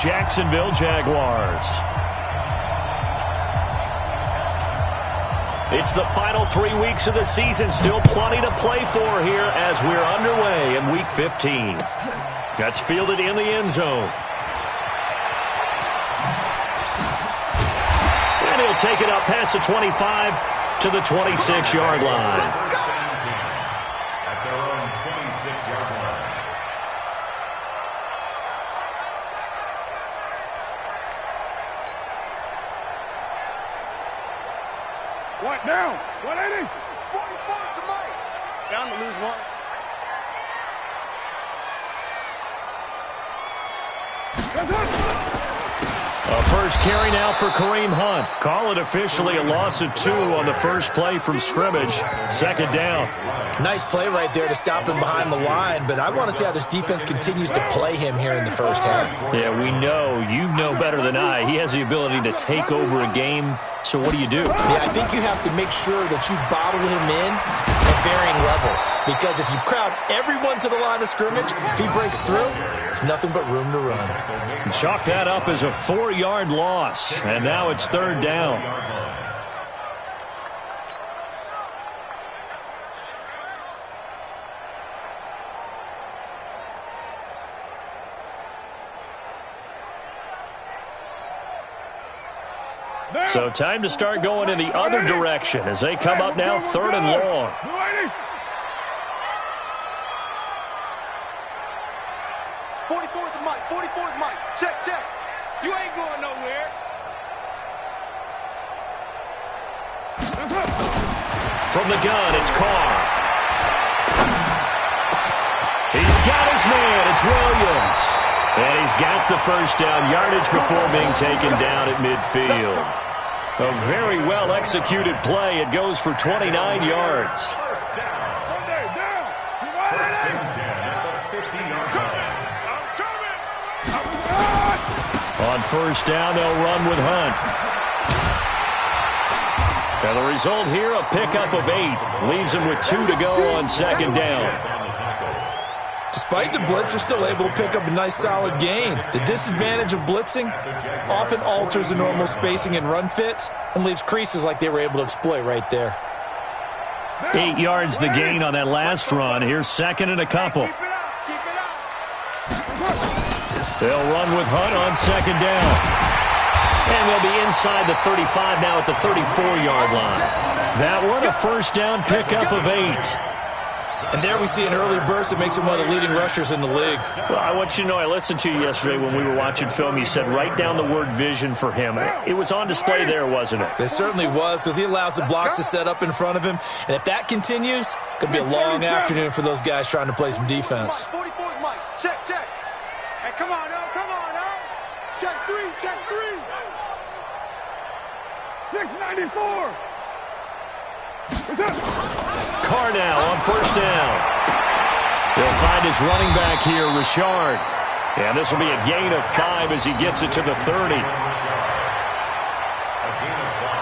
Jacksonville Jaguars. It's the final 3 weeks of the season. Still plenty to play for here as we're underway in Week 15. That's fielded in the end zone. And he'll take it up past the 25 to the 26-yard line. At their own 26-yard line. What now? 180. 44 to Mike. Down to lose one. A first carry now for Kareem Hunt. Call it officially a loss of 2 on the first play from scrimmage. Second down. Nice play right there to stop him behind the line, but I want to see how this defense continues to play him here in the first half. Yeah, we know. You know better than I. He has the ability to take over a game, so what do? Yeah, I think you have to make sure that you bottle him in at varying levels, because if you crowd everyone to the line of scrimmage, if he breaks through, there's nothing but room to run. Chalk that up as a 4-yard loss, and now it's third down. So time to start going in the other direction as they come up now third and long. 44 to Mike. 44 to Mike. Check, check. You ain't going nowhere. From the gun, it's Carr. He's got his man. It's Williams. And he's got the first down yardage before being taken down at midfield. A very well-executed play. It goes for 29 yards. First down. First and 10 at the 50-yard line. On first down, they'll run with Hunt. And the result here, a pickup of 8. Leaves him with 2 to go on second down. Despite the blitz, they're still able to pick up a nice solid gain. The disadvantage of blitzing often alters the normal spacing and run fits and leaves creases like they were able to exploit right there. 8 yards the gain on that last run. Here's second and a couple. They'll run with Hunt on second down. And they'll be inside the 35 now at the 34-yard line. That one, a first down pickup of 8. And there we see an early burst that makes him one of the leading rushers in the league. Well, I want you to know, I listened to you yesterday when we were watching film. You said write down the word vision for him. It was on display there, wasn't it? It certainly was, because he allows the blocks to set up in front of him. And if that continues, it's going to be a long afternoon for those guys trying to play some defense. 44 Mike. Check, check. Hey, come on now. Come on now. Check 3, check 3. 694. Carr now on first down. They'll find his running back here, Richard. And this will be a gain of 5 as he gets it to the 30.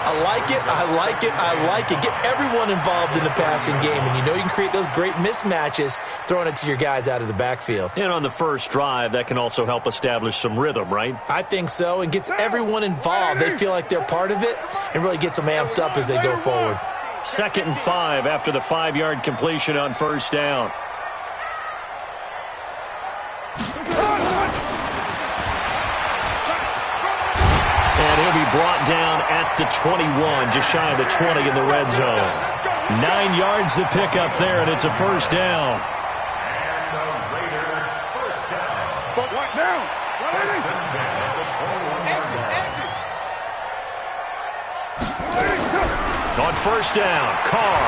I like it, I like it, I like it. Get everyone involved in the passing game, and you know you can create those great mismatches throwing it to your guys out of the backfield. And on the first drive, that can also help establish some rhythm, right? I think so, and gets everyone involved. They feel like they're part of it and really gets them amped up as they go forward. Second and 5 after the 5-yard completion on first down. And he'll be brought down at the 21, just shy of the 20 in the red zone. 9 yards to pick up there, and it's a first down. And the Raiders first down. What now? First and 10 at the 21-yard line. On first down, Carr.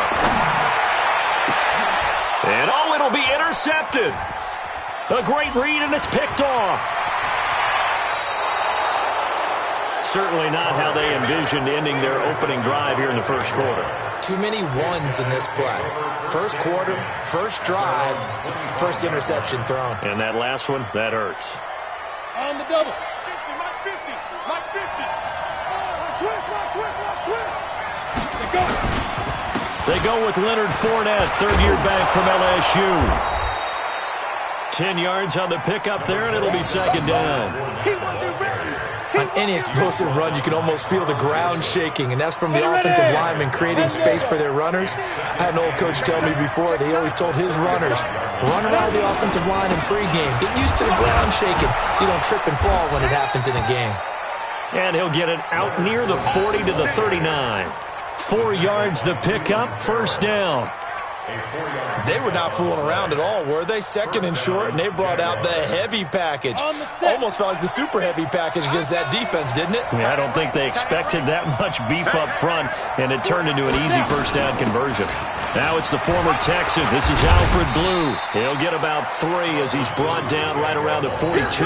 And oh, it'll be intercepted. A great read, and it's picked off. Certainly not how they envisioned ending their opening drive here in the first quarter. Too many ones in this play. First quarter, first drive, first interception thrown. And that last one, that hurts. On the double. 50, Mike 50. Mike 50. Twist. They go with Leonard Fournette, third-year back from LSU. 10 yards on the pickup there, and it'll be second down. He went through Any explosive run, you can almost feel the ground shaking, and that's from the offensive linemen creating space for their runners. I had an old coach tell me before, they always told his runners, run around the offensive line in pregame. Get used to the ground shaking so you don't trip and fall when it happens in a game. And he'll get it out near the 40 to the 39. 4 yards the pickup, first down. They were not fooling around at all, were they? Second and short, and they brought out the heavy package. Almost felt like the super heavy package against that defense, didn't it? Yeah, I don't think they expected that much beef up front, and it turned into an easy first down conversion. Now it's the former Texan. This is Alfred Blue. He'll get about 3 as he's brought down right around the 42.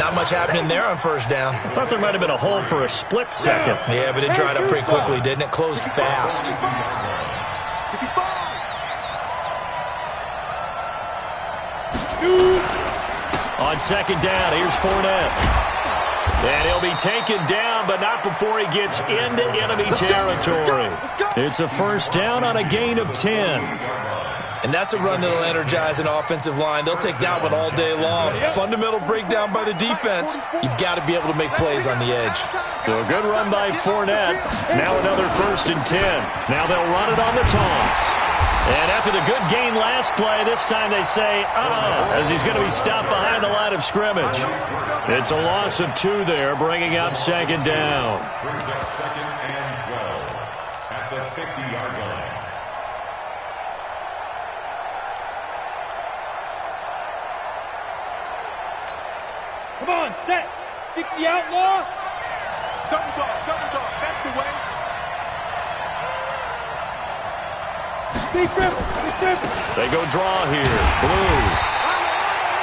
Not much happening there on first down. I thought there might have been a hole for a split second. Yeah, but it dried up pretty quickly, didn't it? Closed fast. On second down, here's Fournette. And he'll be taken down, but not before he gets into enemy territory. It's a first down on a gain of 10. And that's a run that'll energize an offensive line. They'll take that one all day long. Fundamental breakdown by the defense. You've got to be able to make plays on the edge. So a good run by Fournette. Now another first and 10. Now they'll run it on the toss. And after the good gain last play, this time they say, as he's going to be stopped behind the line of scrimmage. It's a loss of 2 there, bringing up second down. Brings up second and 12 at the 50-yard line. Come on, set. 60 outlaw. Double dog. That's the way. They go draw here. Blue.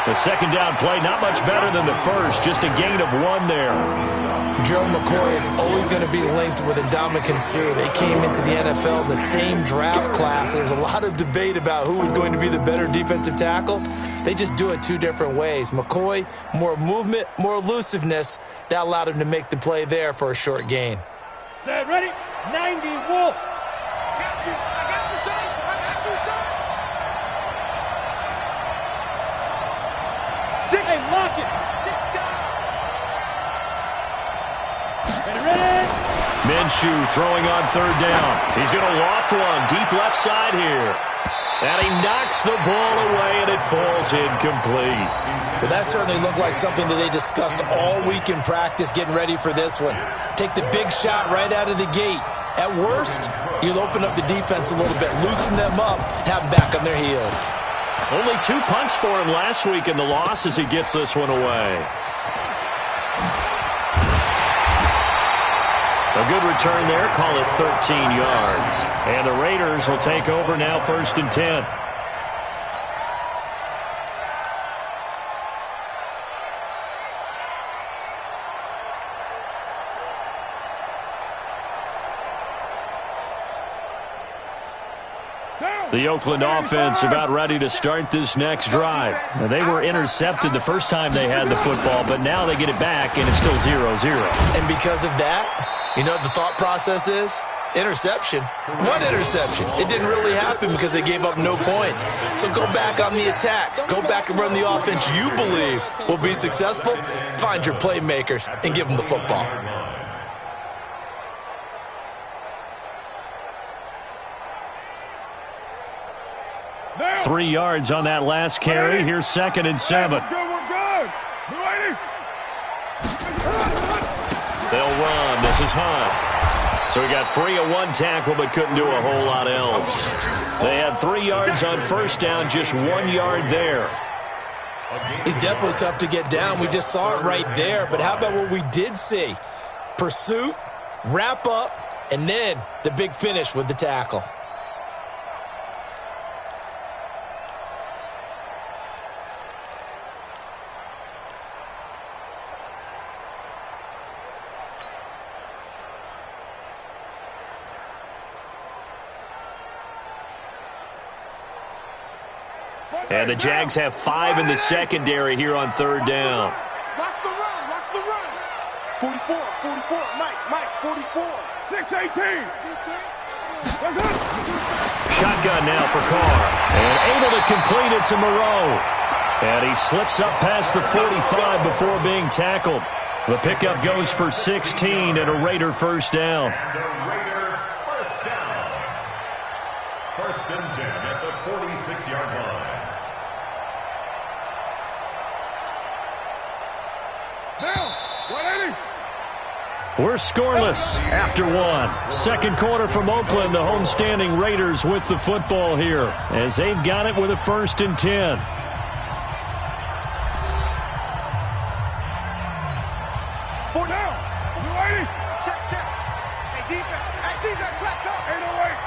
The second down play, not much better than the first. Just a gain of 1 there. Joe McCoy is always going to be linked with Ndamukong Suh. They came into the NFL in the same draft class. There's a lot of debate about who was going to be the better defensive tackle. They just do it 2 different ways. McCoy, more movement, more elusiveness. That allowed him to make the play there for a short gain. Set, ready? 90, Wolf. Hey, lock it. Ready? Minshew throwing on third down. He's going to loft one deep left side here. And he knocks the ball away, and it falls incomplete. Well, that certainly looked like something that they discussed all week in practice getting ready for this one. Take the big shot right out of the gate. At worst, you'll open up the defense a little bit, loosen them up, have them back on their heels. Only 2 punts for him last week in the loss as he gets this one away. A good return there, call it 13 yards. And the Raiders will take over now, first and 10. The Oakland offense about ready to start this next drive. Now, they were intercepted the first time they had the football, but now they get it back, and it's still 0-0. And because of that, you know what the thought process is? Interception. What interception? It didn't really happen because they gave up no points. So go back on the attack. Go back and run the offense you believe will be successful. Find your playmakers and give them the football. 3 yards on that last carry. Here's second and 7. We're good. They'll run. This is Hunt. So he got free of 1 tackle but couldn't do a whole lot else. They had 3 yards on first down, just 1 yard there. He's definitely tough to get down. We just saw it right there. But how about what we did see? Pursuit, wrap up, and then the big finish with the tackle. And the Jags have 5 in the secondary here on third down. Watch the run. 44, Mike, 44. 6-18. Shotgun now for Carr. And able to complete it to Moreau. And he slips up past the 45 before being tackled. The pickup goes for 16 and a Raider first down. First and 10 at the 46-yard line. Now, 180. We're scoreless after one. Second quarter from Oakland, the homestanding Raiders with the football here as they've got it with a first and 10. Four down. 280. Check, check. Hey, defense. Hey, defense, let's go. 808.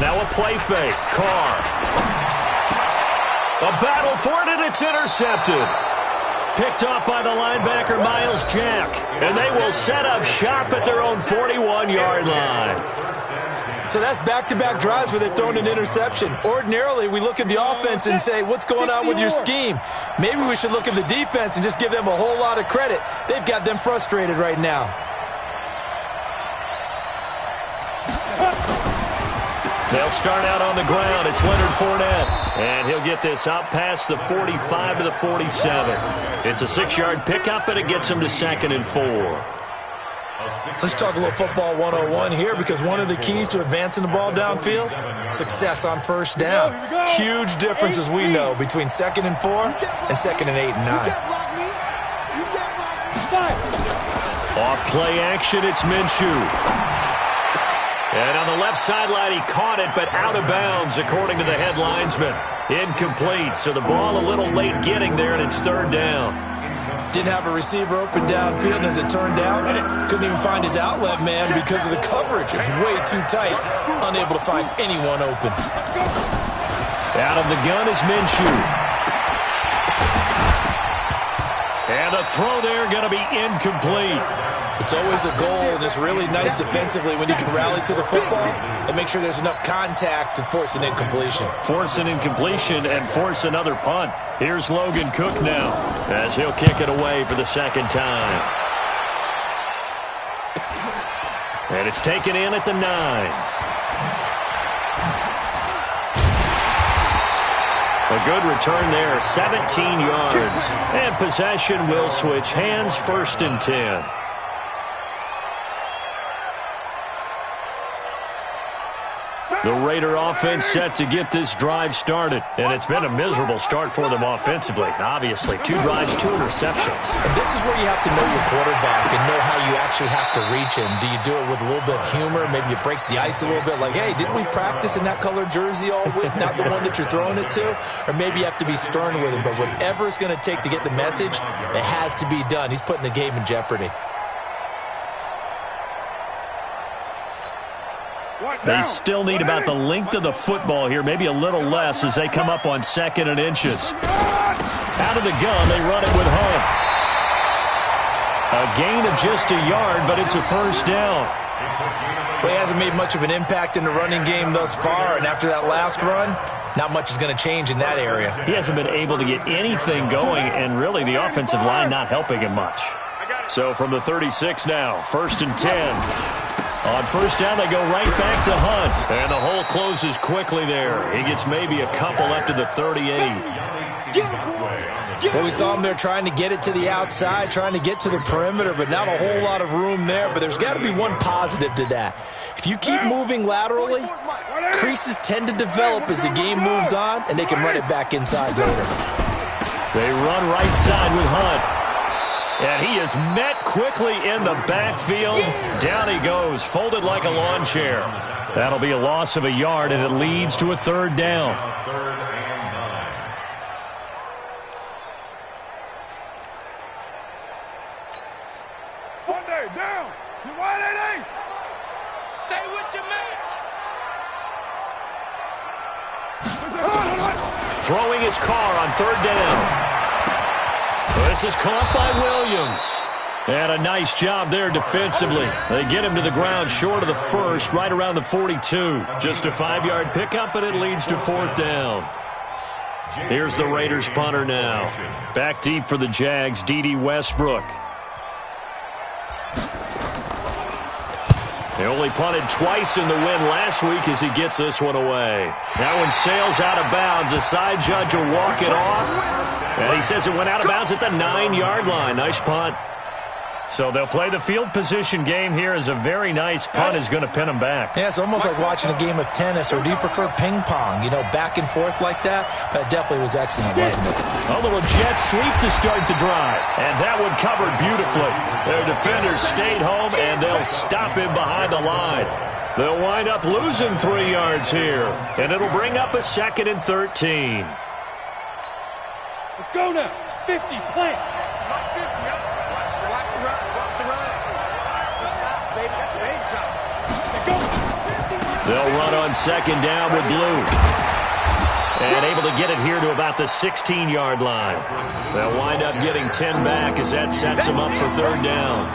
Now a play fake. Carr. A battle for it, and it's intercepted. Picked off by the linebacker, Miles Jack. And they will set up shop at their own 41-yard line. So that's back-to-back drives where they've thrown an interception. Ordinarily, we look at the offense and say, what's going on with your scheme? Maybe we should look at the defense and just give them a whole lot of credit. They've got them frustrated right now. They'll start out on the ground. It's Leonard Fournette. And he'll get this out past the 45 to the 47. It's a 6-yard pickup, and it gets him to 2nd and 4. Let's talk a little football 101 here, because one of the keys to advancing the ball downfield, success on first down. Huge difference, as we know, between 2nd and 4 and 2nd and 8 and 9. Off play action, it's Minshew. And on the left sideline, he caught it, but out of bounds, according to the head linesman. Incomplete, so the ball a little late getting there, and it's 3rd down. Didn't have a receiver open downfield, and as it turned out, couldn't even find his outlet man because of the coverage. It was way too tight, unable to find anyone open. Out of the gun is Minshew. And the throw there going to be incomplete. It's always a goal, and it's really nice defensively when you can rally to the football and make sure there's enough contact to force an incompletion. Force an incompletion and force another punt. Here's Logan Cook now as he'll kick it away for the 2nd time. And it's taken in at the 9. A good return there, 17 yards. And possession will switch hands, 1st and 10. The Raider offense set to get this drive started. And it's been a miserable start for them offensively. Obviously, 2 drives, 2 interceptions. And this is where you have to know your quarterback and know how you actually have to reach him. Do you do it with a little bit of humor? Maybe you break the ice a little bit. Like, hey, didn't we practice in that colored jersey all week? Not the one that you're throwing it to? Or maybe you have to be stern with him. But whatever it's going to take to get the message, it has to be done. He's putting the game in jeopardy. They still need about the length of the football here, maybe a little less as they come up on 2nd and inches. Out of the gun, they run it with Hunt. A gain of just a yard, but it's a first down. Well, he hasn't made much of an impact in the running game thus far, and after that last run, not much is going to change in that area. He hasn't been able to get anything going, and really the offensive line not helping him much. So from the 36 now, 1st and 10. On first down, they go right back to Hunt. And the hole closes quickly there. He gets maybe a couple up to the 38. Well, we saw him there trying to get it to the outside, trying to get to the perimeter, but not a whole lot of room there. But there's got to be one positive to that. If you keep moving laterally, creases tend to develop as the game moves on, and they can run it back inside later. They run right side with Hunt. And he is met quickly in the backfield. Down he goes, folded like a lawn chair. That'll be a loss of a yard, and it leads to a 3rd down. Sunday, down. You 180. Stay with your man. Throwing his car on 3rd down. This is caught by Williams. And a nice job there defensively. They get him to the ground short of the 1st, right around the 42. Just a 5-yard pickup, and it leads to 4th down. Here's the Raiders punter now. Back deep for the Jags, D.D. Westbrook. They only punted twice in the win last week as he gets this one away. That one sails out of bounds. The side judge will walk it off. And he says it went out of bounds at the 9-yard line. Nice punt. So they'll play the field position game here as a very nice punt is going to pin them back. Yeah, it's almost like watching a game of tennis, or do you prefer ping pong? You know, back and forth like that? That definitely was excellent, wasn't it? A little jet sweep to start the drive. And that one covered beautifully. Their defenders stayed home, and they'll stop him behind the line. They'll wind up losing 3 yards here. And it'll bring up a 2nd and 13. Let's go now. 50, plant. They'll run on 2nd down with Blue. And able to get it here to about the 16-yard line. They'll wind up getting 10 back as that sets them up for 3rd down.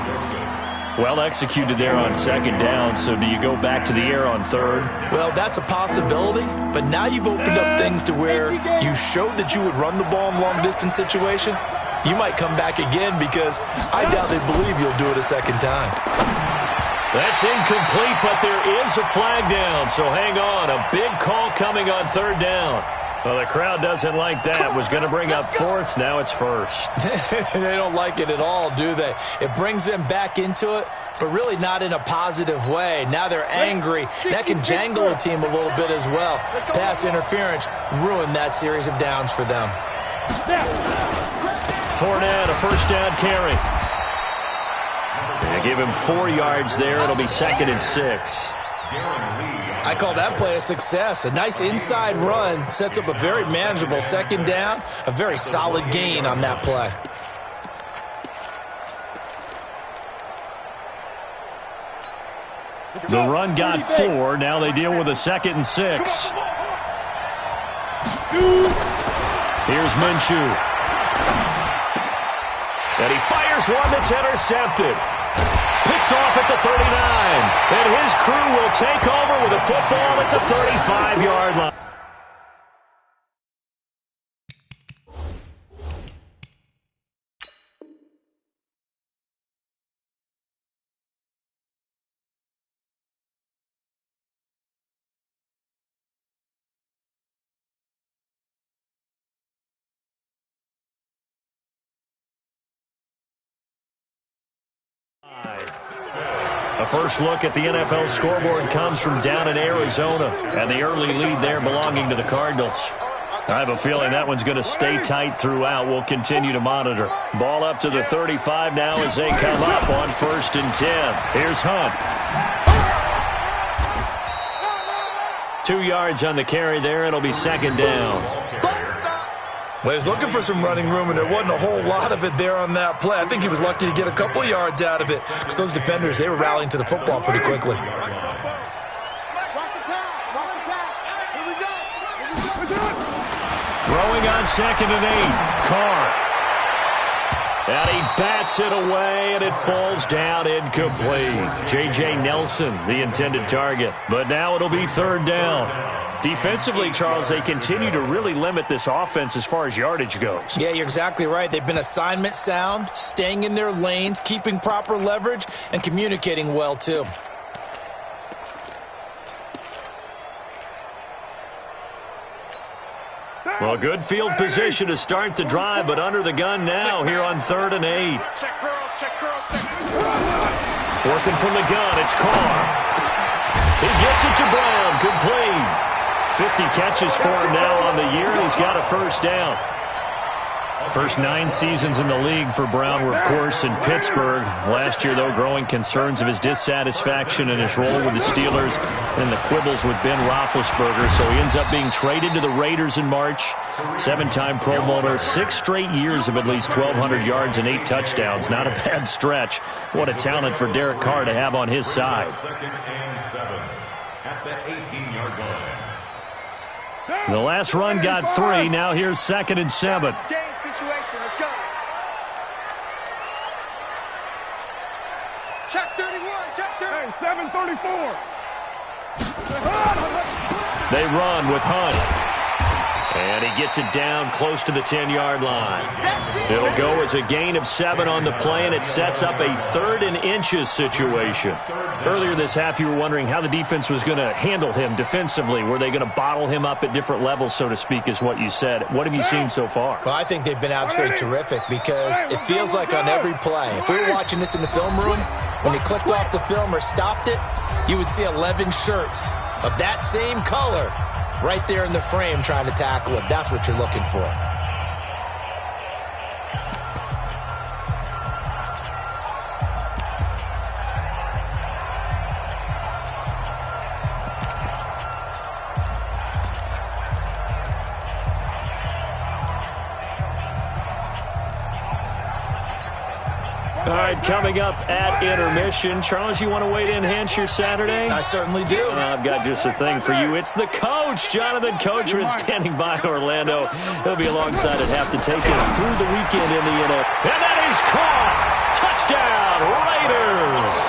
Well executed there on 2nd down, so do you go back to the air on 3rd? Well, that's a possibility, but now you've opened up things to where you showed that you would run the ball in long-distance situation. You might come back again because I doubt they believe you'll do it a 2nd time. That's incomplete, but there is a flag down, so hang on. A big call coming on 3rd down. Well, the crowd doesn't like that. Was going to bring up 4th. Now it's 1st. They don't like it at all, do they? It brings them back into it, but really not in a positive way. Now they're angry. That can jangle a team a little bit as well. Pass interference ruined that series of downs for them. Fournette, a 1st down carry. They give him 4 yards there. It'll be 2nd and 6. I call that play a success. A nice inside run sets up a very manageable 2nd down. A very solid gain on that play. The run got 4. Now they deal with a 2nd and 6. Here's Minshew. And he fires one that's intercepted. Picked off at the 39. And his crew will take over with a football at the 35-yard line. A first look at the NFL scoreboard comes from down in Arizona, and the early lead there belonging to the Cardinals. I have a feeling that one's going to stay tight throughout. We'll continue to monitor. Ball up to the 35 now as they come up on 1st and 10. Here's Hunt. 2 yards on the carry there. It'll be 2nd down. Well, he was looking for some running room, and there wasn't a whole lot of it there on that play. I think he was lucky to get a couple of yards out of it because those defenders, they were rallying to the football pretty quickly. Throwing on 2nd and 8. Carr. And he bats it away, and it falls down incomplete. J.J. Nelson, the intended target. But now it'll be 3rd down. Defensively, Charles, they continue to really limit this offense as far as yardage goes. Yeah, you're exactly right. They've been assignment sound, staying in their lanes, keeping proper leverage, and communicating well, too. Well, good field position to start the drive, but under the gun now here on 3rd and 8. Working from the gun, it's Carr. He gets it to Brown, complete. 50 catches for him now on the year, and he's got a 1st down. First 9 seasons in the league for Brown were, of course, in Pittsburgh. Last year, though, growing concerns of his dissatisfaction in his role with the Steelers and the quibbles with Ben Roethlisberger. So he ends up being traded to the Raiders in March. 7-time Pro Bowler, 6 straight years of at least 1,200 yards and 8 touchdowns. Not a bad stretch. What a talent for Derek Carr to have on his side. 2nd and 7 at the 18-yard line. The last run got 3. Now here's 2nd and 7. Situation. Let's go. Check 31. Check 30. Hey, 734. They run with Hunt. And he gets it down close to the 10-yard line. It'll go as a gain of 7 on the play, and it sets up a 3rd and inches situation. Earlier this half, you were wondering how the defense was going to handle him defensively. Were they going to bottle him up at different levels, so to speak, is what you said. What have you seen so far? Well, I think they've been absolutely terrific because it feels like on every play, if we were watching this in the film room, when he clicked off the film or stopped it, you would see 11 shirts of that same color right there in the frame trying to tackle it. That's what you're looking for. All right, coming up at intermission. Charles, you want to wait to enhance your Saturday? I certainly do. I've got just a thing for you. It's the coach, Jonathan Coachman, standing by Orlando. He'll be alongside at half to take us through the weekend in the NFL. And that is caught! Touchdown, Raiders!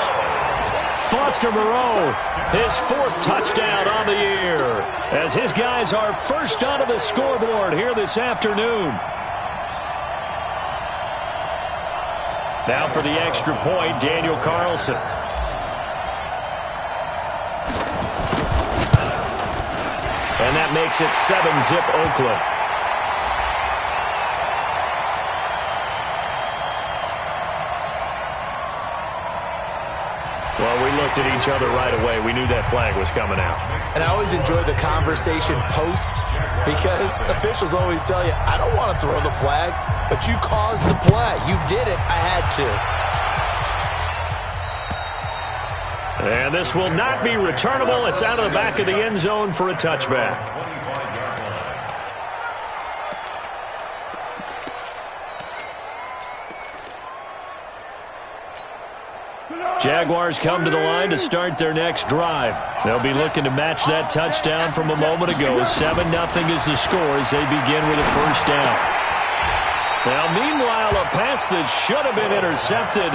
Foster Moreau, his 4th touchdown on the year, as his guys are first onto the scoreboard here this afternoon. Now for the extra point, Daniel Carlson. And that makes it 7-zip Oakland. Well, we looked at each other right away. We knew that flag was coming out. And I always enjoy the conversation post because officials always tell you, I don't want to throw the flag, but you caused the play. You did it. I had to. And this will not be returnable. It's out of the back of the end zone for a touchback. Jaguars come to the line to start their next drive. They'll be looking to match that touchdown from a moment ago. 7-0 is the score as they begin with a first down. Now, meanwhile, a pass that should have been intercepted,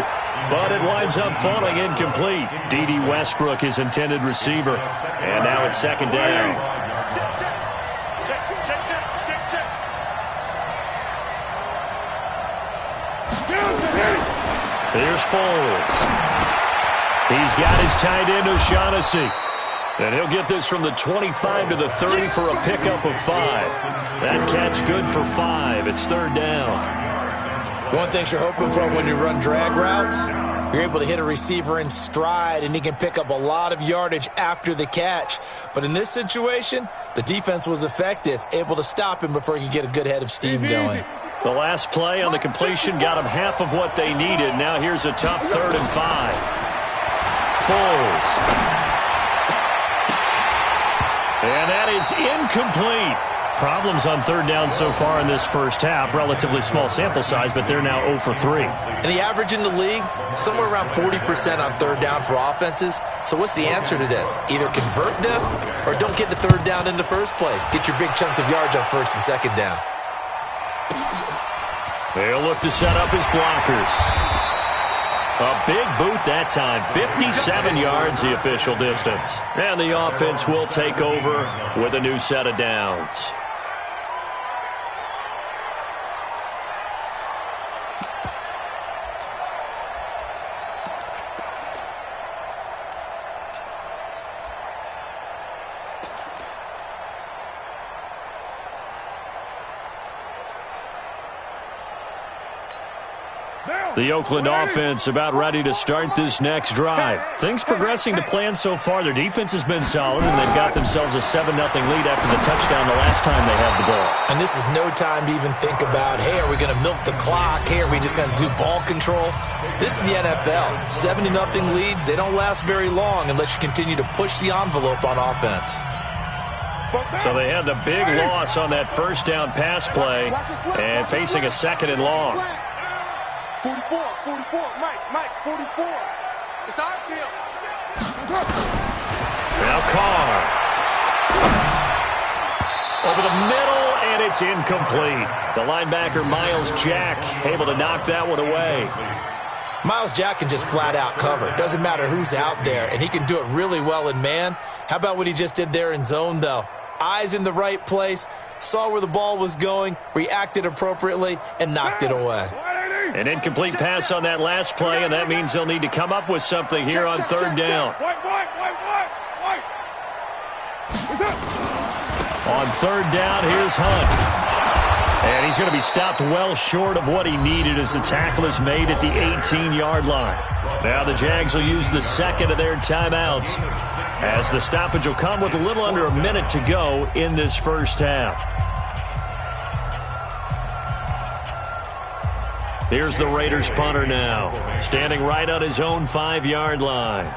but it winds up falling incomplete. D.D. Westbrook, his intended receiver. And now it's 2nd down. Here's Foles. He's got his tight end, O'Shaughnessy. And he'll get this from the 25 to the 30 for a pickup of 5. That catch good for 5. It's 3rd down. One thing you're hoping for when you run drag routes, you're able to hit a receiver in stride, and he can pick up a lot of yardage after the catch. But in this situation, the defense was effective, able to stop him before he could get a good head of steam going. The last play on the completion got them half of what they needed. Now here's a tough 3rd and 5. Foles. And that is incomplete. Problems on 3rd down so far in this first half. Relatively small sample size, but they're now 0 for 3. And the average in the league, somewhere around 40% on 3rd down for offenses. So what's the answer to this? Either convert them or don't get to 3rd down in the first place. Get your big chunks of yards on 1st and 2nd down. They'll look to set up his blockers. A big boot that time. 57 yards, the official distance. And the offense will take over with a new set of downs. The Oakland offense about ready to start this next drive. Things progressing to plan so far. Their defense has been solid, and they've got themselves a 7-0 lead after the touchdown the last time they had the ball. And this is no time to even think about, hey, are we going to milk the clock? Hey, are we just going to do ball control? This is the NFL. 7-0 leads, they don't last very long unless you continue to push the envelope on offense. So they had the big loss on that first down pass play and facing a 2nd and long. 44, Mike, 44. It's our deal. Now Carr. Over the middle, and it's incomplete. The linebacker, Miles Jack, able to knock that one away. Miles Jack can just flat out cover. Doesn't matter who's out there, and he can do it really well in man. How about what he just did there in zone, though? Eyes in the right place, saw where the ball was going, reacted appropriately, and knocked it away. An incomplete pass on that last play, and that means they'll need to come up with something here on third down. On third down, here's Hunt. And he's going to be stopped well short of what he needed as the tackle is made at the 18-yard line. Now the Jags will use the second of their timeouts as the stoppage will come with a little under a minute to go in this first half. Here's the Raiders punter now, standing right on his own 5-yard line.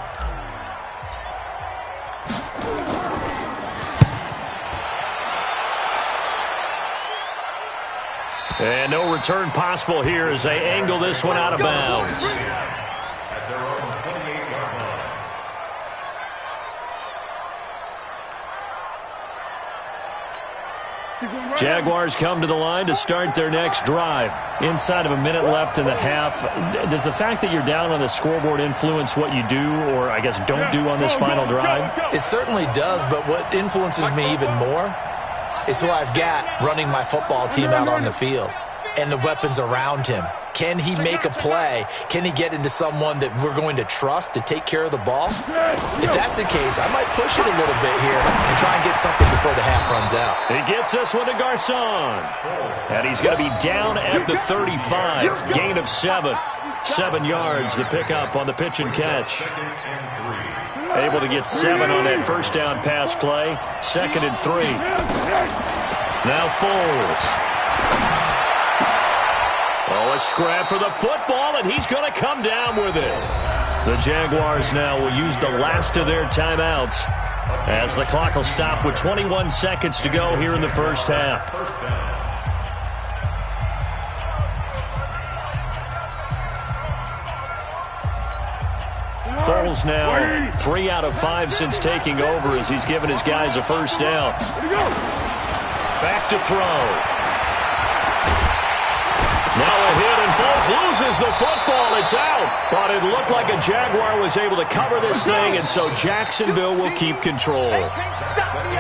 And no return possible here as they angle this one out of bounds. Jaguars come to the line to start their next drive. Inside of a minute left in the half, does the fact that you're down on the scoreboard influence what you do, or I guess don't do on this final drive? It certainly does, but what influences me even more is who I've got running my football team out on the field and the weapons around him. Can he make a play? Can he get into someone that we're going to trust to take care of the ball? If that's the case, I might push it a little bit here and try and get something before the half runs out. He gets this one to Garcon. And he's going to be down at the 35. Gain of 7. 7 yards, the pickup on the pitch and catch. Able to get 7 on that first down pass play. 2nd and 3. Now Foles. Oh, a scrap for the football, and he's going to come down with it. The Jaguars now will use the last of their timeouts as the clock will stop with 21 seconds to go here in the first half. Foles now 3 out of 5 since taking over as he's given his guys a first down. Back to throw. Now a hit, and Foles loses the football. It's out. But it looked like a Jaguar was able to cover this thing, and so Jacksonville will keep control.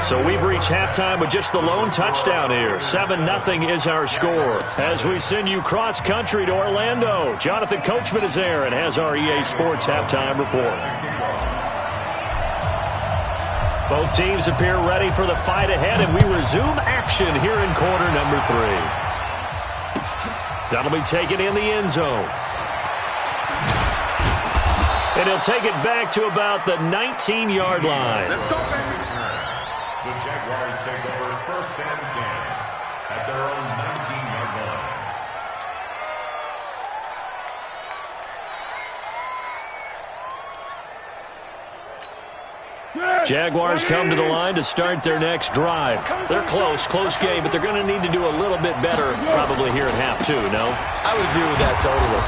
So we've reached halftime with just the lone touchdown here. 7-0 is our score. As we send you cross-country to Orlando, Jonathan Coachman is there and has our EA Sports halftime report. Both teams appear ready for the fight ahead, and we resume action here in quarter number 3. That'll be taken in the end zone. And he'll take it back to about the 19-yard line. The Jaguars take over 1st and 10 at their own 19-yard line. Jaguars come to the line to start their next drive. They're close game, but they're going to need to do a little bit better probably here in half 2, no? I would agree with that totally.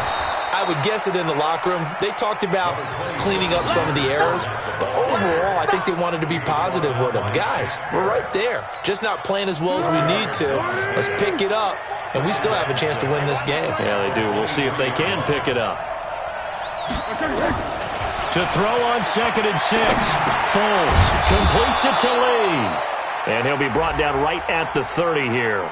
I would guess it in the locker room. They talked about cleaning up some of the errors, but overall, I think they wanted to be positive with them. Guys, we're right there. Just not playing as well as we need to. Let's pick it up, and we still have a chance to win this game. Yeah, they do. We'll see if they can pick it up. To throw on 2nd and 6. Foles completes it to Lee. And he'll be brought down right at the 30 here.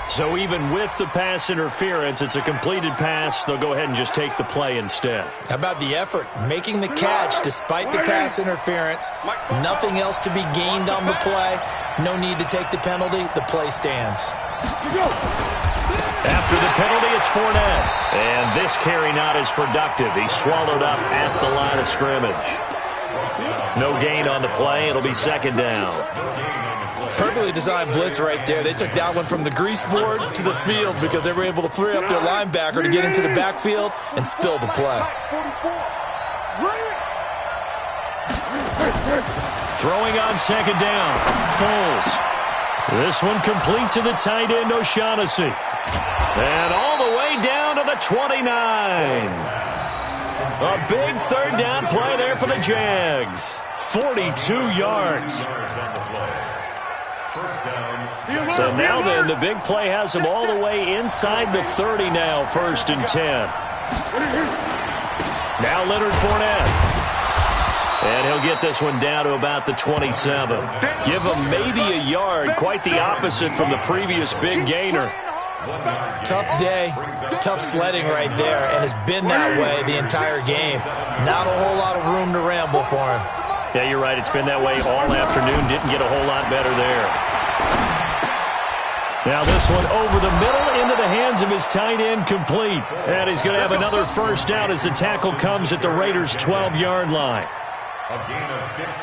So even with the pass interference, it's a completed pass. They'll go ahead and just take the play instead. How about the effort? Making the catch despite the pass interference. Nothing else to be gained on the play. No need to take the penalty. The play stands. After the penalty, it's Fournette. And this carry not as productive. He's swallowed up at the line of scrimmage. No gain on the play. It'll be 2nd down. Perfectly designed blitz right there. They took that one from the grease board to the field because they were able to free up their linebacker to get into the backfield and spill the play. Throwing on 2nd down. Foles. This one complete to the tight end, O'Shaughnessy. And all the way down to the 29. A big 3rd down play there for the Jags. 42 yards. So now then, the big play has them all the way inside the 30 now, 1st and 10. Now Leonard Fournette. And he'll get this one down to about the 27. Give him maybe a yard, quite the opposite from the previous big gainer. Tough day, tough sledding right there, and it's been that way the entire game. Not a whole lot of room to ramble for him. Yeah, you're right. It's been that way all afternoon. Didn't get a whole lot better there. Now this one over the middle into the hands of his tight end, complete. And he's going to have another first down as the tackle comes at the Raiders' 12-yard line.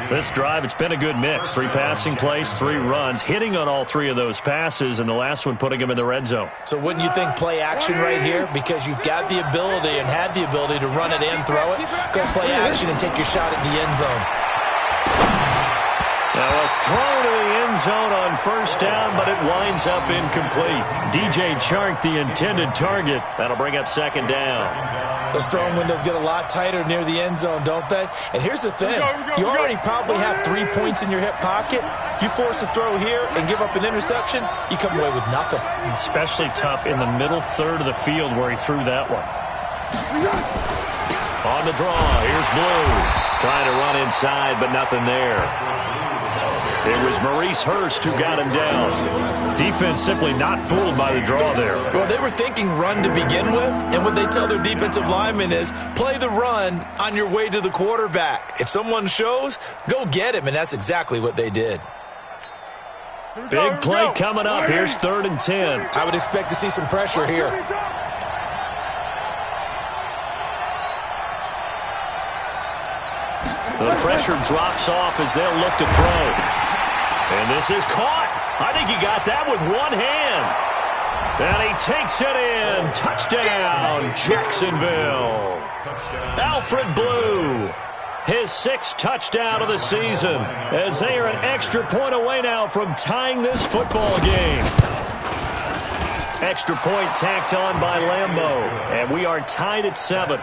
This drive, it's been a good mix. 3 passing plays, 3 runs, hitting on all 3 of those passes, and the last one putting him in the red zone. So wouldn't you think play action right here? Because you've got the ability and had the ability to run it and throw it. Go play action and take your shot at the end zone. Now a throw to the end zone on first down, but it winds up incomplete. DJ Chark, the intended target. That'll bring up second down. Those throwing windows get a lot tighter near the end zone, don't they? And here's the thing. You already probably have 3 points in your hip pocket. You force a throw here and give up an interception, you come away with nothing. Especially tough in the middle third of the field where he threw that one. On the draw, here's Blue. Trying to run inside, but nothing there. It was Maurice Hurst who got him down. Defense simply not fooled by the draw there. Well, they were thinking run to begin with, and what they tell their defensive linemen is play the run on your way to the quarterback. If someone shows, go get him, and that's exactly what they did. Big play coming up. Here's 3rd and 10. I would expect to see some pressure here. The pressure drops off as they'll look to throw. And this is caught. I think he got that with one hand. And he takes it in. Touchdown, Jacksonville. Alfred Blue, his 6th touchdown of the season, as they are an extra point away now from tying this football game. Extra point tacked on by Lambeau, and we are tied at 7.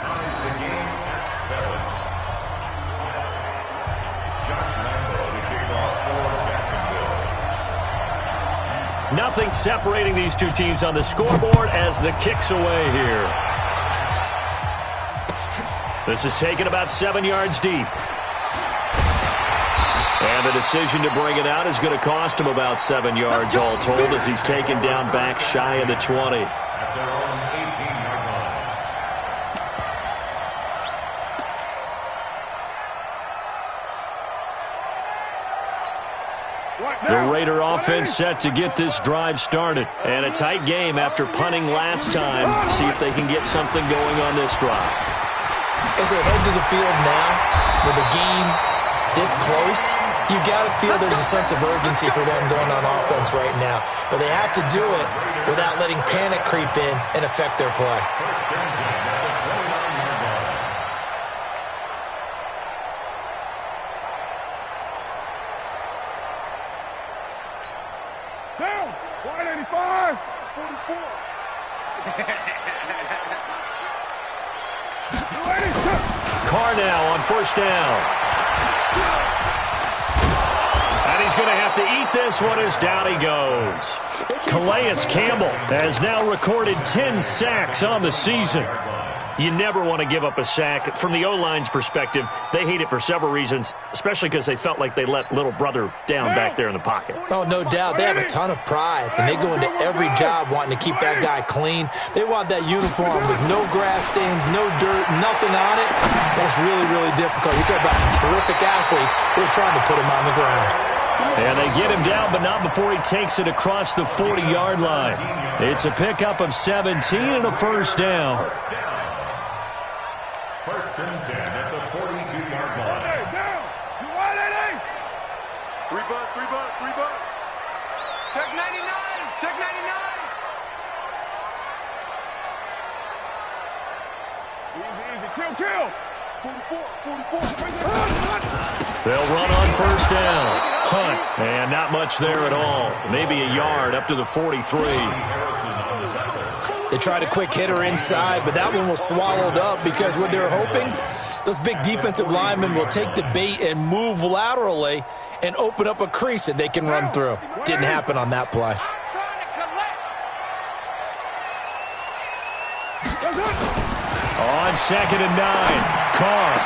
Nothing separating these two teams on the scoreboard as the kick's away here. This is taken about 7 yards deep. And the decision to bring it out is going to cost him about 7 yards all told as he's taken down back shy of the 20. The Raider offense set to get this drive started. And a tight game after punting last time. See if they can get something going on this drive. As they head to the field now, with the game this close, you've got to feel there's a sense of urgency for them going on offense right now. But they have to do it without letting panic creep in and affect their play. Down, 185, 44. Carr now on first down. And he's going to have to eat this one as down he goes. Calais Campbell has now recorded 10 sacks on the season. You never want to give up a sack. From the O-line's perspective, they hate it for several reasons, especially because they felt like they let little brother down back there in the pocket. Oh, no doubt. They have a ton of pride, and they go into every job wanting to keep that guy clean. They want that uniform with no grass stains, no dirt, nothing on it. That's really, really difficult. You're talking about some terrific athletes who are trying to put him on the ground. And they get him down, but not before he takes it across the 40-yard line. It's a pickup of 17 and a first down. First and 10 at the 42-yard line. Hey, down. You want it, 3 bud, 3 bud, 3 bud. Check 99. Check 99. Easy, easy. Kill. 44. They'll run on first down. Hunt, and not much there at all. Maybe a yard up to the 43. They tried a quick hitter inside, but that one was swallowed up because what they're hoping, those big defensive linemen will take the bait and move laterally and open up a crease that they can run through. Didn't happen on that play. On 2nd and 9, Carr.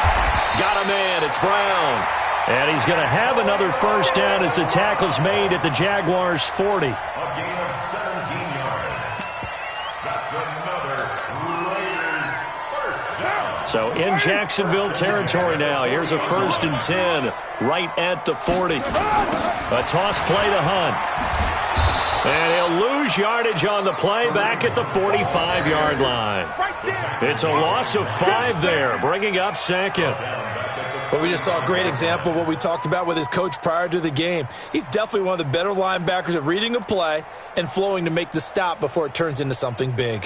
Got a man. It's Brown. And he's going to have another first down as the tackle's made at the Jaguars' 40. A gain of 17 yards. That's another Raiders first down. So in Jacksonville territory now. Here's a 1st and 10 right at the 40. A toss play to Hunt. And he'll lose yardage on the play back at the 45-yard line. It's a loss of 5 there, bringing up 2nd. But we just saw a great example of what we talked about with his coach prior to the game. He's definitely one of the better linebackers at reading a play and flowing to make the stop before it turns into something big.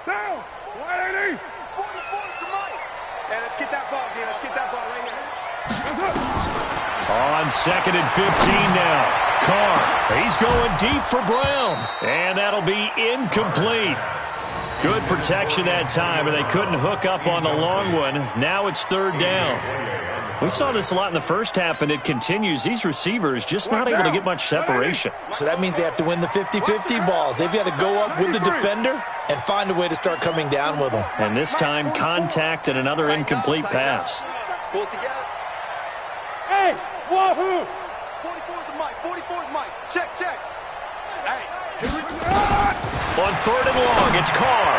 Down. 180. 44 to Mike. Hey, let's get that ball, man. Let's get that ball right here. On 2nd and 15 now. Carr, he's going deep for Brown. And that'll be incomplete. Good protection that time, and they couldn't hook up on the long one. Now it's 3rd down. We saw this a lot in the first half, and it continues. These receivers just not able to get much separation. So that means they have to win the 50-50 balls. They've got to go up with the defender and find a way to start coming down with them. And this time, contact and another incomplete pass. Pull it together. Hey, wahoo! 44 to Mike. 44 to Mike. Check. Hey. On 3rd and long, it's Carr.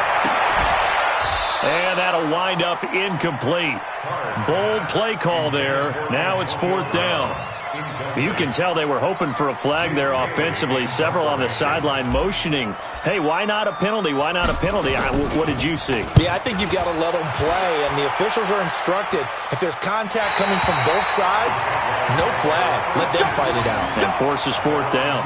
And that'll wind up incomplete. Bold play call there. Now it's 4th down. You can tell they were hoping for a flag there offensively. Several on the sideline motioning. Hey, why not a penalty? Why not a penalty? What did you see? Yeah, I think you've got to let them play, and the officials are instructed. If there's contact coming from both sides, no flag. Let them fight it out. And forces 4th down.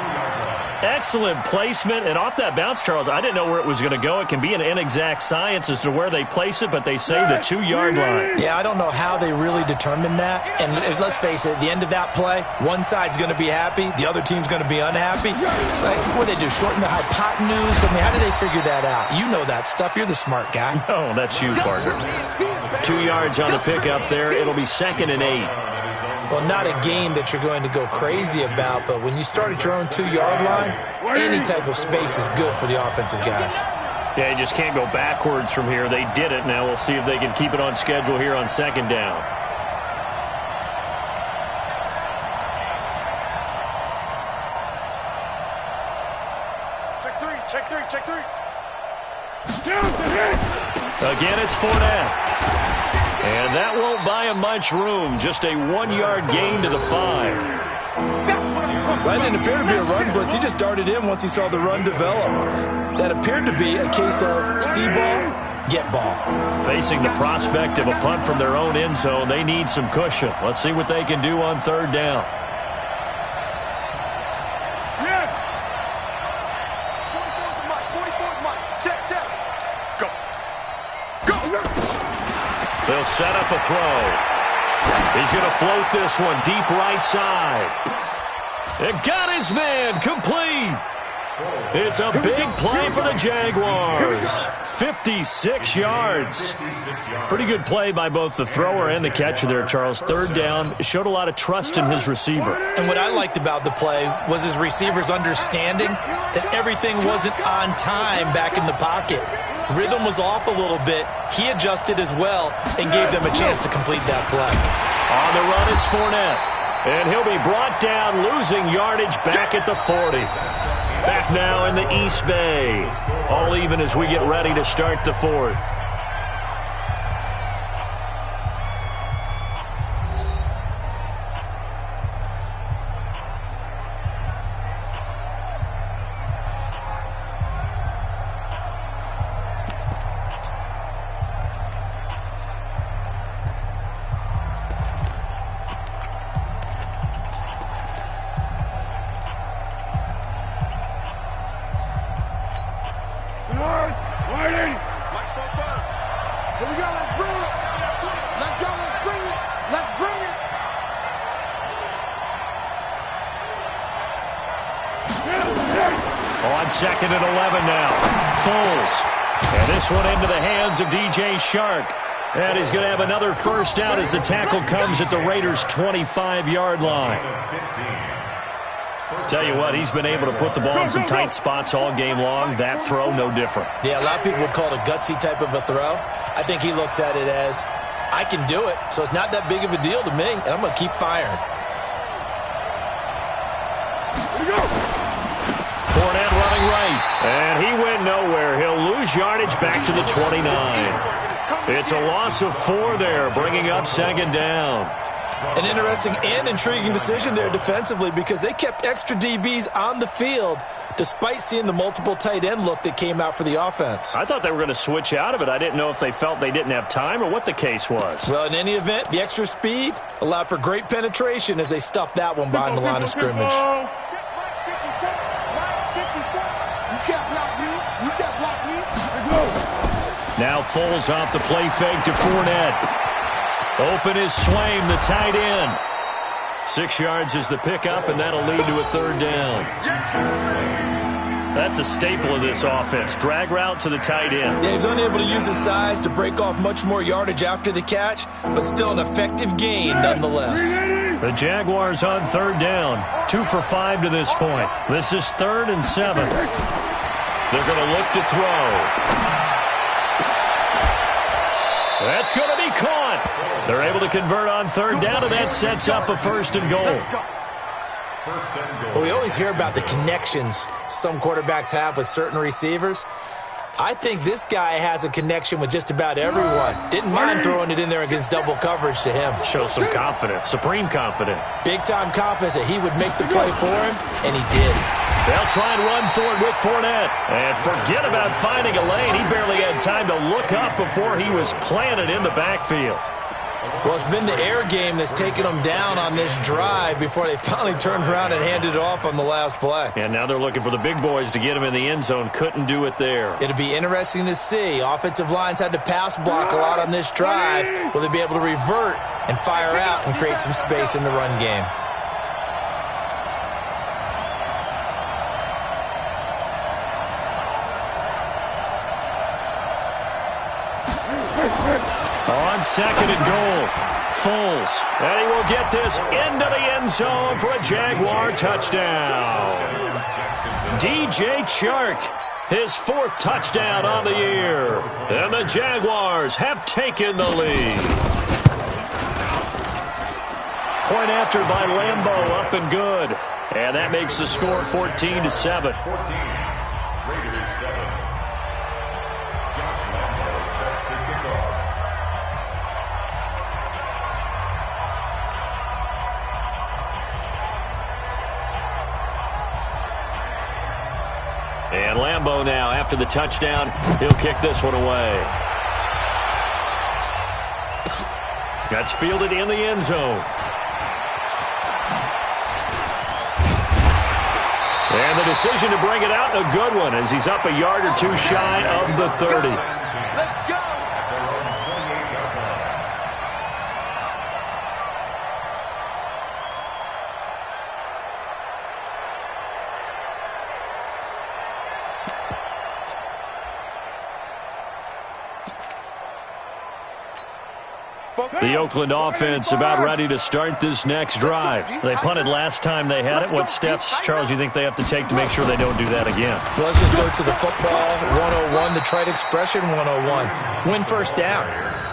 Excellent placement, and off that bounce, Charles, I didn't know where it was going to go. It can be an inexact science as to where they place it, but they say the 2-yard line. Yeah, I don't know how they really determined that. And let's face it, at the end of that play, one side's going to be happy, the other team's going to be unhappy. It's like, what do they do, shorten the hypotenuse? I mean, how do they figure that out? You know that stuff. You're the smart guy. Oh, that's you, partner. 2 yards on the pickup there. It'll be 2nd and 8. Well, not a game that you're going to go crazy about, but when you start at your own 2-yard line, any type of space is good for the offensive guys. Yeah, you just can't go backwards from here. They did it. Now we'll see if they can keep it on schedule here on 2nd down. Check three. Again, it's Fournette. And that won't buy him much room. Just a 1-yard gain to the 5. That didn't appear to be a run blitz. He just darted in once he saw the run develop. That appeared to be a case of see ball, get ball. Facing the prospect of a punt from their own end zone, they need some cushion. Let's see what they can do on 3rd down. Yeah. 44 to Mike. Check. Go. They'll set up a throw. He's going to float this one deep right side. It got his man complete. It's a big play for the Jaguars. 56 yards. Pretty good play by both the thrower and the catcher there, Charles. 3rd down. Showed a lot of trust in his receiver. And what I liked about the play was his receivers understanding that everything wasn't on time back in the pocket. Rhythm was off a little bit. He adjusted as well and gave them a chance to complete that play. On the run, it's Fournette. And he'll be brought down, losing yardage back at the 40. Back now in the East Bay. All even as we get ready to start the 4th. On 2nd and 11 now. Foles. And this one into the hands of DJ Shark. And he's going to have another first down as the tackle comes at the Raiders' 25-yard line. Tell you what, he's been able to put the ball in some tight spots all game long. That throw, no different. Yeah, a lot of people would call it a gutsy type of a throw. I think he looks at it as, I can do it, so it's not that big of a deal to me, and I'm going to keep firing. Fournette running right, and he went nowhere. He'll lose yardage back to the 29. It's a loss of 4 there, bringing up second down. An interesting and intriguing decision there defensively because they kept extra DBs on the field despite seeing the multiple tight end look that came out for the offense. I thought they were going to switch out of it. I didn't know if they felt they didn't have time or what the case was. Well, in any event, the extra speed allowed for great penetration as they stuffed that one behind the line of scrimmage. You can't block me. You can't block me. Now Foles off the play fake to Fournette. Open is Swaim, the tight end. 6 yards is the pickup, and that'll lead to a third down. That's a staple of this offense. Drag route to the tight end. Yeah, he's unable to use his size to break off much more yardage after the catch, but still an effective gain nonetheless. The Jaguars on third down. 2 for 5 to this point. This is 3rd and 7. They're going to look to throw. That's going to be caught. They're able to convert on third down, and that sets up a 1st and goal. Well, we always hear about the connections some quarterbacks have with certain receivers. I think this guy has a connection with just about everyone. Didn't mind throwing it in there against double coverage to him. Shows some confidence, supreme confidence. Big-time confidence that he would make the play for him, and he did. They'll try and run for it with Fournette. And forget about finding a lane. He barely had time to look up before he was planted in the backfield. Well, it's been the air game that's taken them down on this drive before they finally turned around and handed it off on the last play. And now they're looking for the big boys to get him in the end zone. Couldn't do it there. It'll be interesting to see. Offensive lines had to pass block a lot on this drive. Will they be able to revert and fire out and create some space in the run game? On 2nd and goal, Foles. And he will get this into the end zone for a Jaguar touchdown. DJ Chark, his 4th touchdown on the year. And the Jaguars have taken the lead. Point after by Lambeau, up and good. And that makes the score 14-7. 14. Raiders 7. Josh Lambeau set to kick off. And Lambeau now, after the touchdown, he'll kick this one away. That's fielded in the end zone. And the decision to bring it out, a good one, as he's up a yard or 2 shy of the 30. Let's go. The Oakland offense about ready to start this next drive. They punted last time they had it. What steps, Charles, you think they have to take to make sure they don't do that again? Well, let's just go to the football 101, the trite expression 101. Win first down.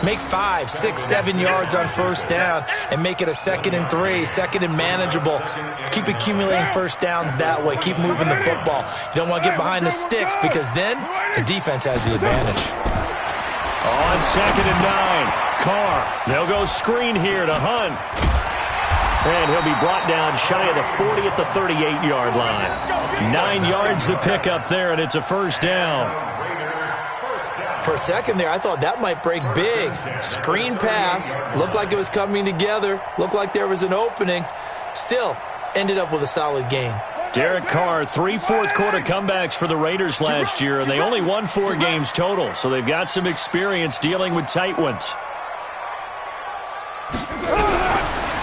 Make 5, 6, 7 yards on first down and make it a 2nd and 3, 2nd and manageable. Keep accumulating first downs that way. Keep moving the football. You don't want to get behind the sticks because then the defense has the advantage. On 2nd and 9. Carr. They'll go screen here to Hunt. And he'll be brought down shy of the 40 at the 38-yard line. 9 yards to pick up there, and it's a first down. For a second there, I thought that might break big. Screen pass. Looked like it was coming together. Looked like there was an opening. Still, ended up with a solid gain. Derek Carr, 3 fourth-quarter comebacks for the Raiders last year, and they only won 4 games total, so they've got some experience dealing with tight ones.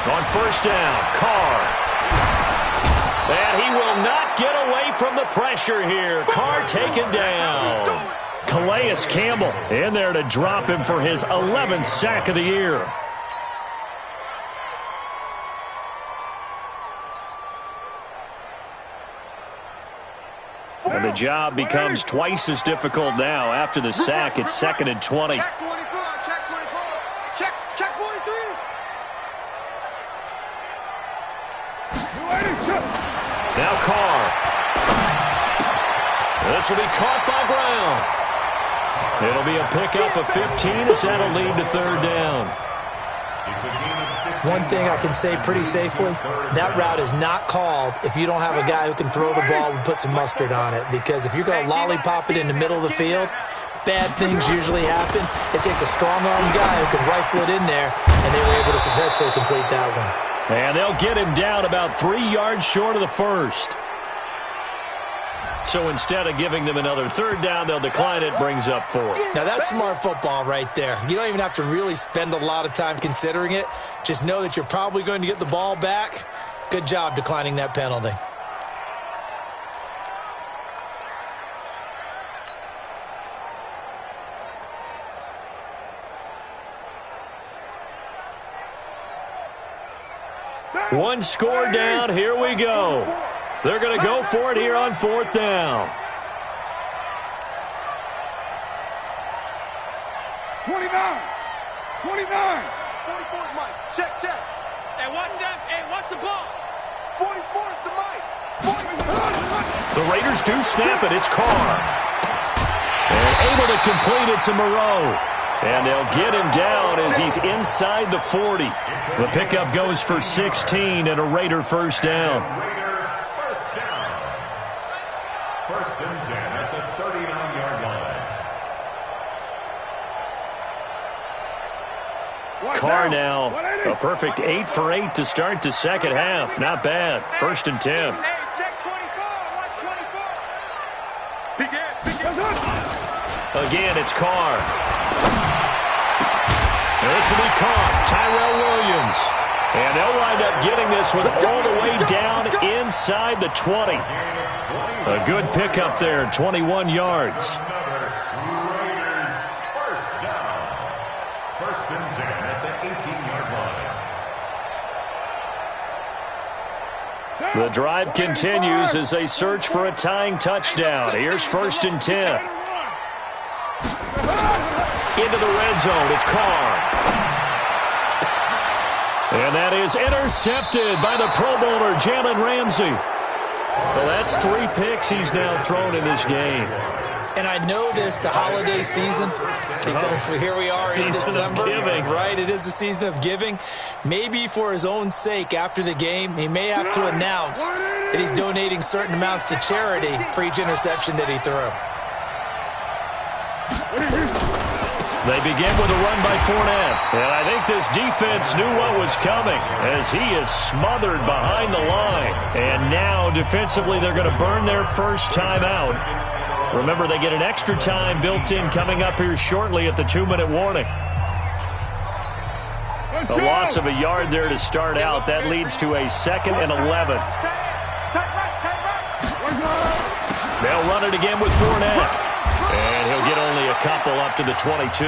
On first down, Carr. And he will not get away from the pressure here. Carr taken down. Calais Campbell in there to drop him for his 11th sack of the year. And the job becomes twice as difficult now. After the sack, it's 2nd and 20. Check 24, check 24. This will be caught by Brown. It'll be a pickup of 15 as that'll lead to third down. One thing I can say pretty safely, that route is not called if you don't have a guy who can throw the ball and put some mustard on it. Because if you're going to lollipop it in the middle of the field, bad things usually happen. It takes a strong-armed guy who can rifle it in there, and they were able to successfully complete that one. And they'll get him down about 3 yards short of the first. So instead of giving them another third down, they'll decline it, brings up 4. Now, that's smart football right there. You don't even have to really spend a lot of time considering it. Just know that you're probably going to get the ball back. Good job declining that penalty. One score down. Here we go. They're going to go for it here on 4th down. 29. 29. 44 is Mike. Check. Hey, watch that. Hey, watch the ball. 44 is the Mike. 44. The Raiders do snap it. It's Carr. And able to complete it to Moreau. And they'll get him down as he's inside the 40. The pickup goes for 16 and a Raider first down. First and 10 at the 39-yard line. Carr now, a perfect 8 for 8 to start the second half. Not bad. First and 10. Hey, check 24. Watch 24. Begin. Again, it's Carr. This will be caught. Tyrell Williams. And they'll wind up getting this one all the way down inside the 20. A good pickup there, 21 yards. Raiders first down. First and 10 at the 18-yard line. The drive continues as they search for a tying touchdown. Here's first and 10. Into the red zone, it's Carr. And that is intercepted by the Pro Bowler, Jalen Ramsey. Well, that's 3 picks he's now thrown in this game. And I know this, the holiday season, because here we are in December. Right, it is the season of giving. Maybe for his own sake after the game, he may have to announce that he's donating certain amounts to charity for each interception that he threw. They begin with a run by Fournette. And I think this defense knew what was coming as he is smothered behind the line. And now defensively they're going to burn their first timeout. Remember, they get an extra time built in coming up here shortly at the 2-minute warning. A loss of a yard there to start out. That leads to a 2nd and 11. They'll run it again with Fournette. And he'll get only a couple up to the 22.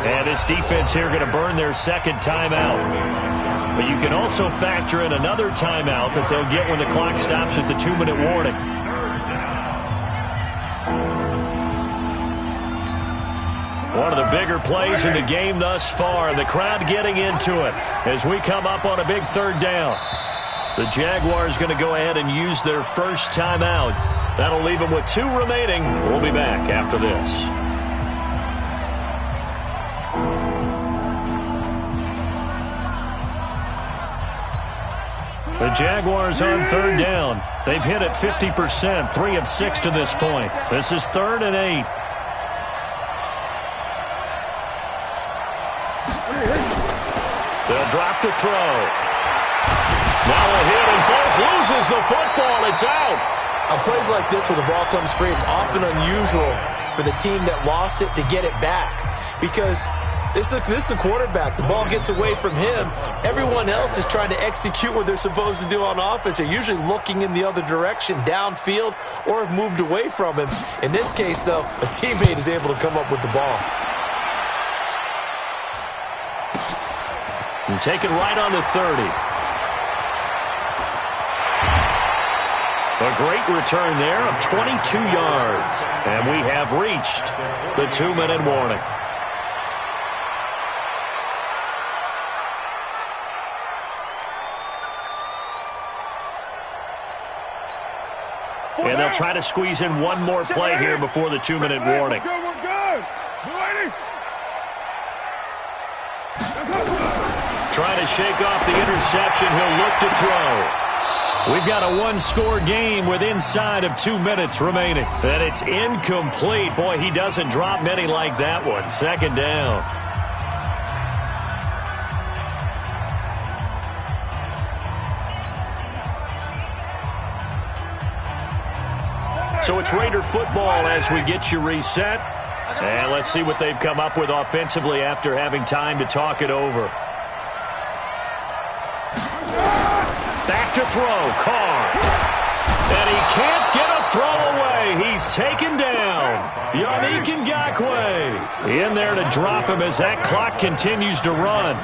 And this defense here going to burn their second timeout. But you can also factor in another timeout that they'll get when the clock stops at the 2-minute warning. One of the bigger plays in the game thus far, and the crowd getting into it as we come up on a big third down. The Jaguars going to go ahead and use their first timeout. That'll leave them with 2 remaining. We'll be back after this. The Jaguars on third down. They've hit it 50%, 3 of 6 to this point. This is 3rd and 8. They'll drop the throw. Now a hit and Foles loses the football. It's out. On plays like this where the ball comes free, it's often unusual for the team that lost it to get it back. Because this is the quarterback. The ball gets away from him. Everyone else is trying to execute what they're supposed to do on offense. They're usually looking in the other direction, downfield, or have moved away from him. In this case, though, a teammate is able to come up with the ball. And take it right on the 30. A great return there of 22 yards. And we have reached the 2-minute warning. And they'll try to squeeze in one more play here before the 2-minute warning. We're good. Trying to shake off the interception. He'll look to throw. We've got a one-score game with inside of 2 minutes remaining. And it's incomplete. Boy, he doesn't drop many like that one. Second down. So it's Raider football as we get you reset. And let's see what they've come up with offensively after having time to talk it over. Back to throw, Carr. And he can't get a throw away. He's taken down. Yannick Ngakoue in there to drop him as that clock continues to run.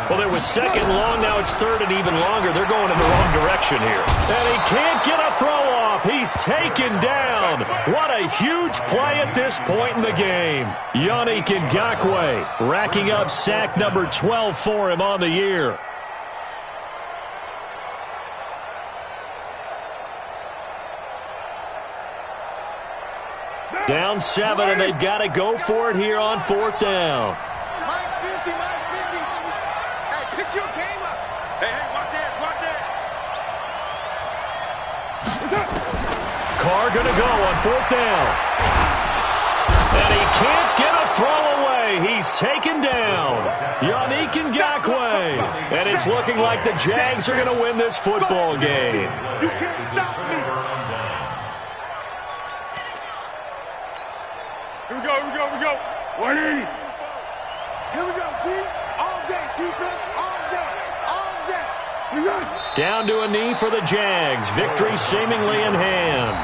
Well, there was second long. Now it's third and even longer. They're going in the wrong direction here. And he can't get a throw off. He's taken down. What a huge play at this point in the game. Yannick Ngakoue racking up sack number 12 for him on the year. Down 7, and they've got to go for it here on fourth down. Minus 50, minus 50. Hey, pick your game up. Hey, watch that, watch that. Carr going to go on fourth down. And he can't get a throw away. He's taken down. Yannick Ngakoue. And it's looking like the Jags are going to win this football game. You can't stop me. Here we go, here we go, here we go. 180. Here we go, D. All day, defense, all day, all day. We got it. Down to a knee for the Jags. Victory seemingly in hand.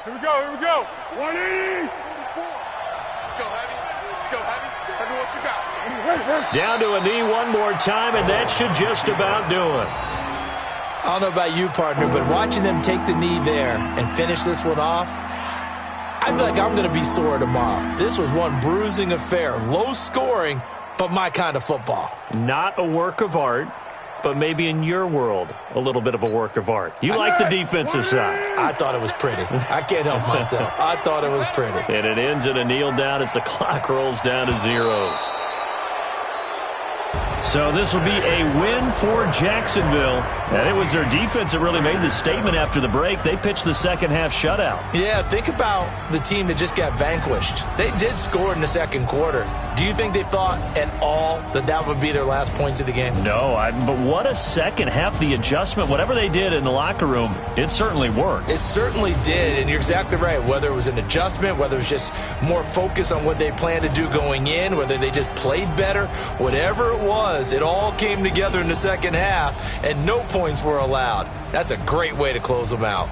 Here we go, here we go. 180. Let's go, Heavy. Let's go, Heavy. Heavy, what you got? Down to a knee one more time, and that should just about do it. I don't know about you, partner, but watching them take the knee there and finish this one off, I feel like I'm going to be sore tomorrow. This was one bruising affair. Low scoring, but my kind of football. Not a work of art, but maybe in your world, a little bit of a work of art. You like the defensive side. I thought it was pretty. I can't help myself. I thought it was pretty. And it ends in a kneel down as the clock rolls down to zeros. So this will be a win for Jacksonville. And it was their defense that really made the statement after the break. They pitched the second half shutout. Yeah, think about the team that just got vanquished. They did score in the second quarter. Do you think they thought at all that that would be their last points of the game? No, but what a second half. The adjustment, whatever they did in the locker room, it certainly worked. It certainly did, and you're exactly right. Whether it was an adjustment, whether it was just more focus on what they planned to do going in, whether they just played better, whatever it was, it all came together in the second half, and no points were allowed. That's a great way to close them out.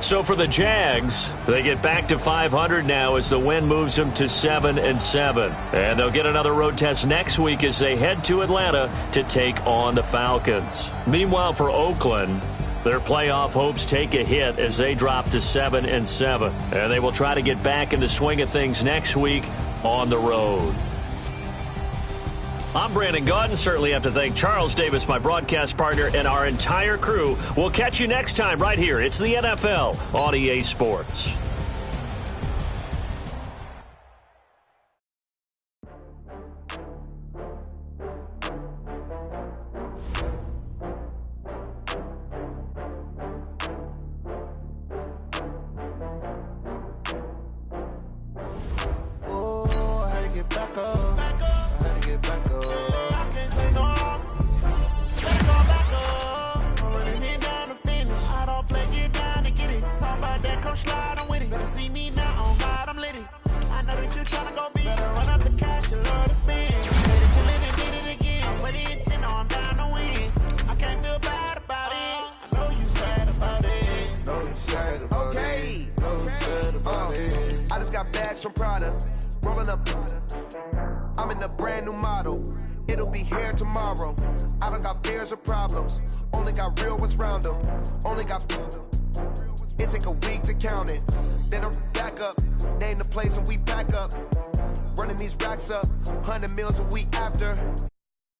So for the Jags, they get back to 500 now as the win moves them to 7-7. And they'll get another road test next week as they head to Atlanta to take on the Falcons. Meanwhile, for Oakland, their playoff hopes take a hit as they drop to 7-7. And they will try to get back in the swing of things next week on the road. I'm Brandon Gaudin. Certainly have to thank Charles Davis, my broadcast partner, and our entire crew. We'll catch you next time right here. It's the NFL on EA Sports. It take a week to count it. Then I'm back up, name the place and we back up. Running these racks up, 100 meals a week after.